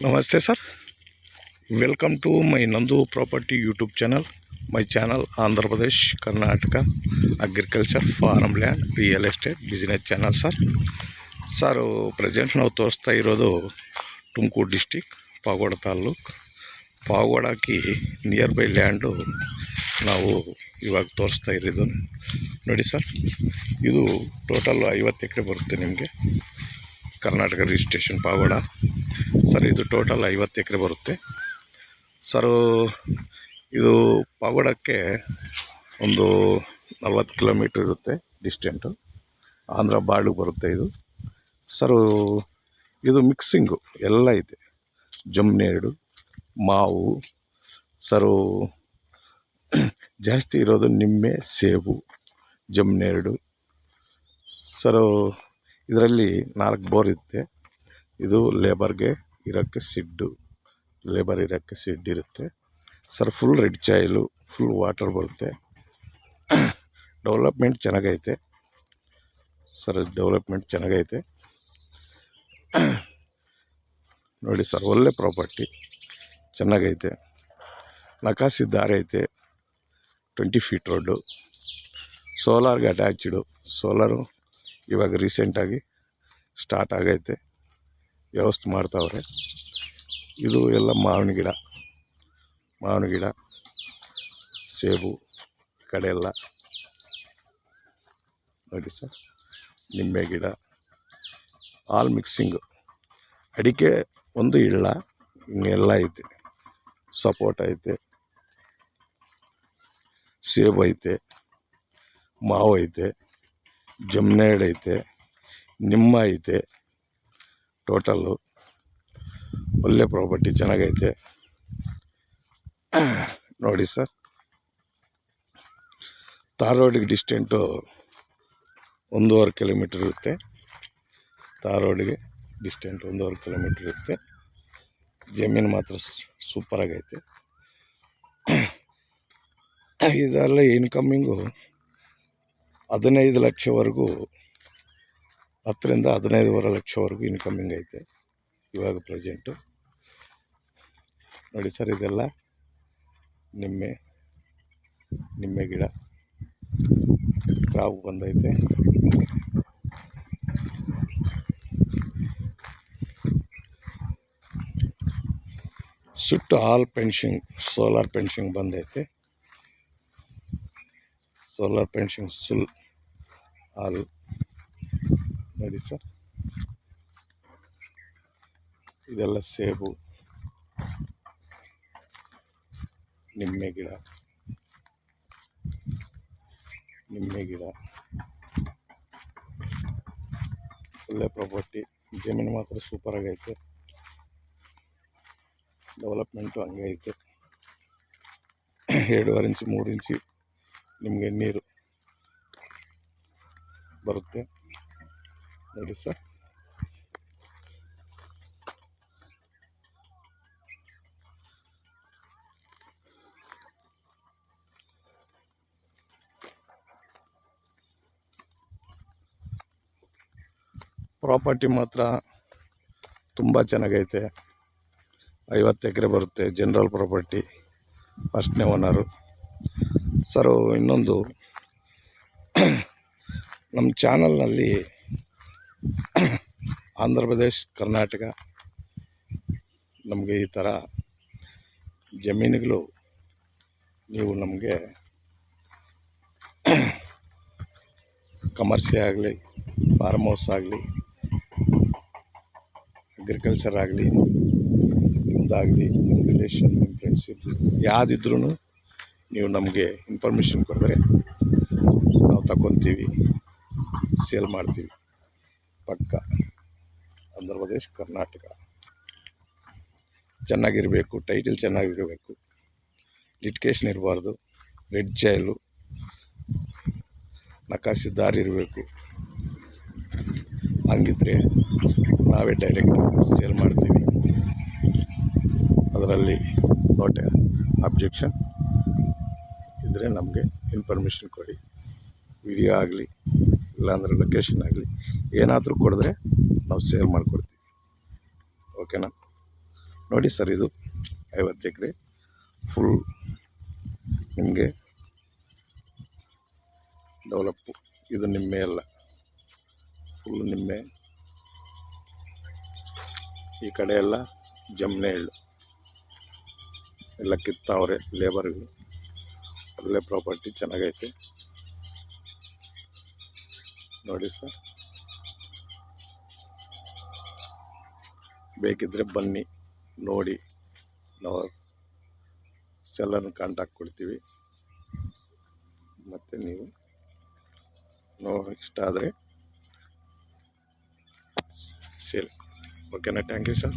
Namaste sir, welcome to my Nandu Property YouTube channel. My channel Andhra Pradesh, Karnataka Agriculture, Farmland, Real Estate Business channel sir. Present ನಾವು ತೋರಿಸ್ತಾ ಇರೋದು Tumakuru district Pavagada taluk ಪಾವಗಡಕ್ಕೆ near by land ನಾವು ಇವಾಗ ತೋರಿಸ್ತಾ ಇರೋದು ನೋಡಿ ಸರ್. ಇದು ಟೋಟಲ್ 50 ಎಕರೆ ಬರುತ್ತೆ ನಿಮಗೆ. Karnataka registration Pavagada sir. ಇದು ಟೋಟಲ್ 50 ಎಕರೆ ಬರುತ್ತೆ ಸರ್. ಇದು ಪಾವಗಡಕ್ಕೆ ಒಂದು 40 ಕಿಲೋಮೀಟ್ರ್ ಇರುತ್ತೆ ಡಿಸ್ಟೆಂಟು. ಆಂಧ್ರ ಬಾರ್ಡ್ಗೆ ಬರುತ್ತೆ ಇದು ಸರ್. ಇದು ಮಿಕ್ಸಿಂಗು ಎಲ್ಲ ಐತೆ. ಜಮ್ನೇರಡು, ಮಾವು ಸರು, ಜಾಸ್ತಿ ಇರೋದು ನಿಂಬೆ, ಸೇಬು, ಜಮ್ನೇರಡು ಸರು. ಇದರಲ್ಲಿ 4 ಬೋರ್ ಇರುತ್ತೆ. ಇದು ಲೇಬರ್ ಇರೋಕ್ಕೆ ಸಿಡ್ ಇರುತ್ತೆ ಸರ್. ಫುಲ್ ರೆಡ್ ಚಾಯಿಲು, ಫುಲ್ ವಾಟರ್ ಬರುತ್ತೆ. ಡೆವಲಪ್ಮೆಂಟ್ ಚೆನ್ನಾಗೈತೆ ಸರ್. ನೋಡಿ ಸರ್, ಒಳ್ಳೆ ಪ್ರಾಪರ್ಟಿ ಚೆನ್ನಾಗೈತೆ. ನಕಾಸಿ ದಾರಿ ಐತೆ, 20 ಫೀಟ್ ರೋಡು, ಸೋಲಾರ್ಗೆ ಅಟ್ಯಾಚ್ಡು. ಸೋಲಾರು ಇವಾಗ ರೀಸೆಂಟಾಗಿ ಸ್ಟಾರ್ಟ್ ಆಗೈತೆ, ವ್ಯವಸ್ಥೆ ಮಾಡ್ತಾವ್ರೆ. ಇದು ಎಲ್ಲ ಮಾವಿನ ಗಿಡ, ಸೇಬು ಕಡೆ ಎಲ್ಲ ನೋಡಿ ಸರ್. ನಿಂಬೆ ಗಿಡ, ಆಲ್ ಮಿಕ್ಸಿಂಗು. ಅಡಿಕೆ ಒಂದು ಇಲ್ಲ, ಇನ್ನೆಲ್ಲ ಐತೆ. ಸಪೋಟ ಐತೆ, ಸೇಬು ಐತೆ, ಮಾವು ಐತೆ, ಜಮ್ನೇರಡು ಐತೆ, ನಿಮ್ಮ ಐತೆ. ಟೋಟಲ್ಲು ಒಳ್ಳೆ ಪ್ರಾಪರ್ಟಿ ಚೆನ್ನಾಗೈತೆ ನೋಡಿ ಸರ್. ತಾರ್ ರೋಡಿಗೆ ಡಿಸ್ಟೆಂಟು 1.5 ಕಿಲೋಮೀಟ್ರ್ ಇರುತ್ತೆ. ತಾರ್ ರೋಡಿಗೆ ಡಿಸ್ಟೆಂಟ್ 1.5 ಕಿಲೋಮೀಟ್ರ್ ಇರುತ್ತೆ. ಜಮೀನು ಮಾತ್ರ ಸೂಪರಾಗೈತೆ. ಇದೆಲ್ಲ ಇನ್ಕಮ್ಮಿಂಗು 15 ಲಕ್ಷವರೆಗೂ, 10 ರಿಂದ 15.5 ಲಕ್ಷವರೆಗೂ ಇನ್ಕಮ್ಮಿಂಗ್ ಐತೆ ಇವಾಗ ಪ್ರೆಸೆಂಟು ನೋಡಿ ಸರ್. ಇದೆಲ್ಲ ನಿಂಬೆ ಗಿಡ, ಕ್ರಾಪ್ ಬಂದೈತೆ. ಸುಟ್ಟು ಆಲ್ ಪೆನ್ಷಿಂಗ್, ಸೋಲಾರ್ ಪೆನ್ಷಿಂಗ್ ಬಂದೈತೆ. ಸೋಲಾರ್ ಪೆನ್ಷಿಂಗ್ ಸುಲ್ ಆಲ್ ನೋಡಿ ಸರ್. ಇದೆಲ್ಲ ಸೇಬು, ನಿಂಬೆ ಗಿಡ, ಒಳ್ಳೆ ಪ್ರಾಪರ್ಟಿ. ಜಮೀನು ಮಾತ್ರ ಸೂಪರಾಗೈತೆ. ಡೆವಲಪ್ಮೆಂಟು ಹಂಗೆ ಐತೆ. 2.5 ಇಂಚು 3 ಇಂಚು ನಿಮಗೆ ನೀರು ಬರುತ್ತೆ ನೋಡಿ ಸರ್. ಪ್ರಾಪರ್ಟಿ ಮಾತ್ರ ತುಂಬ ಚೆನ್ನಾಗೈತೆ. 50 ಎಕರೆ ಬರುತ್ತೆ. ಜನರಲ್ ಪ್ರಾಪರ್ಟಿ, ಫಸ್ಟ್ನೇ ಓನರು ಸರು. ಇನ್ನೊಂದು, ನಮ್ಮ ಚಾನಲ್ನಲ್ಲಿ ಆಂಧ್ರ ಪ್ರದೇಶ್, ಕರ್ನಾಟಕ ನಮಗೆ ಈ ಥರ ಜಮೀನುಗಳು ನೀವು ನಮಗೆ ಕಮರ್ಷಿಯಲ್ ಆಗಲಿ, ಫಾರ್ಮ್ ಹೌಸ್ ಆಗಲಿ, ಅಗ್ರಿಕಲ್ಚರ್ ಆಗಲಿ, ನಿಮ್ಮದಾಗಲಿ, ನಿಮ್ಮ ರಿಲೇಷನ್, ನಿಮ್ಮ ಫ್ರೆಂಡ್ಶಿಪ್ ಯಾವುದಿದ್ರೂ ನೀವು ನಮಗೆ ಇನ್ಫಾರ್ಮೇಷನ್ ಕೊಟ್ಟರೆ ನಾವು ತಗೊತೀವಿ, ಸೇಲ್ ಮಾಡ್ತೀವಿ. ಪಕ್ಕ ಆಂಧ್ರ ಪ್ರದೇಶ್, ಕರ್ನಾಟಕ ಚೆನ್ನಾಗಿರಬೇಕು, ಟೈಟಲ್ ಚೆನ್ನಾಗಿರಬೇಕು, ಲಿಟಿಗೇಷನ್ ಇರಬಾರ್ದು, ರೆಡ್ ಜಾಯಿಲು, ನಕಾಸಿ ದಾರಿ ಇರಬೇಕು. ಹಂಗಿದ್ರೆ ನಾವೇ ಡೈರೆಕ್ಟ್ ಸೇಲ್ ಮಾಡ್ತೀವಿ. ಅದರಲ್ಲಿ ನೋಟ್ ಅಬ್ಜೆಕ್ಷನ್ ಇದ್ದರೆ ನಮಗೆ ಇನ್ಫಾರ್ಮೇಷನ್ ಕೊಡಿ. ವಿಡಿಯೋ ಆಗಲಿ, ಇಲ್ಲಾಂದರೆ ಲೊಕೇಶನ್ ಆಗಲಿ, ಏನಾದರೂ ಕೊಡಿದ್ರೆ ನಾವು ಸೇಲ್ ಮಾಡಿಕೊಡ್ತೀವಿ. ಓಕೆನಾ? ನೋಡಿ ಸರ್, ಇದು 50 ಎಕರೆ ಫುಲ್ ನಿಮಗೆ ಡೆವಲಪ್ಪು. ಇದು ನಿಮ್ಮೆ ಅಲ್ಲ, ಫುಲ್ ನಿಮ್ಮೆ. ಈ ಕಡೆ ಎಲ್ಲ ಜಮ್ನೆ ಎಳ್ಳು ಎಲ್ಲ ಕಿತ್ತಾವ್ರೆ ಲೇಬರ್ಗಳು. ಒಳ್ಳೆ ಪ್ರಾಪರ್ಟಿ, ಚೆನ್ನಾಗೈತೆ ನೋಡಿ ಸರ್. ಬೇಕಿದ್ದರೆ ಬನ್ನಿ ನೋಡಿ, ನಾವು ಸೆಲ್ಲರ್ನ ಕಾಂಟ್ಯಾಕ್ಟ್ ಕೊಡ್ತೀವಿ. ಮತ್ತು ನೀವು ಇಷ್ಟ ಆದರೆ ಸೇಲ್. ಓಕೆನಾ? Thank you sir.